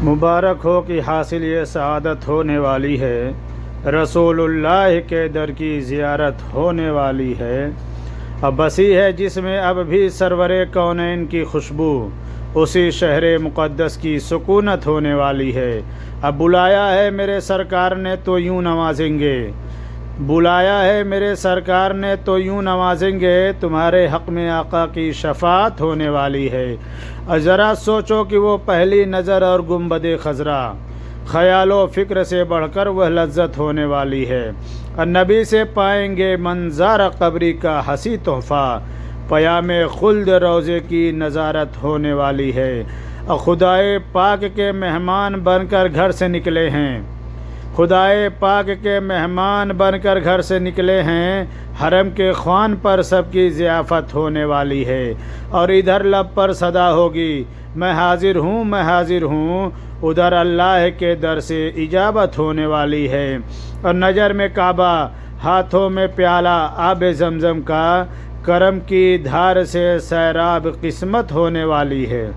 مبارک ہو کہ حاصل یہ سعادت ہونے والی ہے، رسول اللہ کے در کی زیارت ہونے والی ہے۔ اب بسی ہے جس میں اب بھی سرور کونین کی خوشبو، اسی شہر مقدس کی سکونت ہونے والی ہے۔ اب بلایا ہے میرے سرکار نے تو یوں نوازیں گے، بلایا ہے میرے سرکار نے تو یوں نوازیں گے، تمہارے حق میں آقا کی شفاعت ہونے والی ہے۔ اور ذرا سوچو کہ وہ پہلی نظر اور گنبد خضرا، خیال و فکر سے بڑھ کر وہ لذت ہونے والی ہے۔ اور نبی سے پائیں گے منظر قبری کا حسی تحفہ، پیام خلد روضے کی نظارت ہونے والی ہے۔ اور خدائے پاک کے مہمان بن کر گھر سے نکلے ہیں، خدائے پاک کے مہمان بن کر گھر سے نکلے ہیں، حرم کے خوان پر سب کی ضیافت ہونے والی ہے۔ اور ادھر لب پر صدا ہوگی میں حاضر ہوں میں حاضر ہوں، ادھر اللہ کے در سے اجابت ہونے والی ہے۔ اور نظر میں کعبہ، ہاتھوں میں پیالہ آب زمزم کا، کرم کی دھار سے سیراب قسمت ہونے والی ہے۔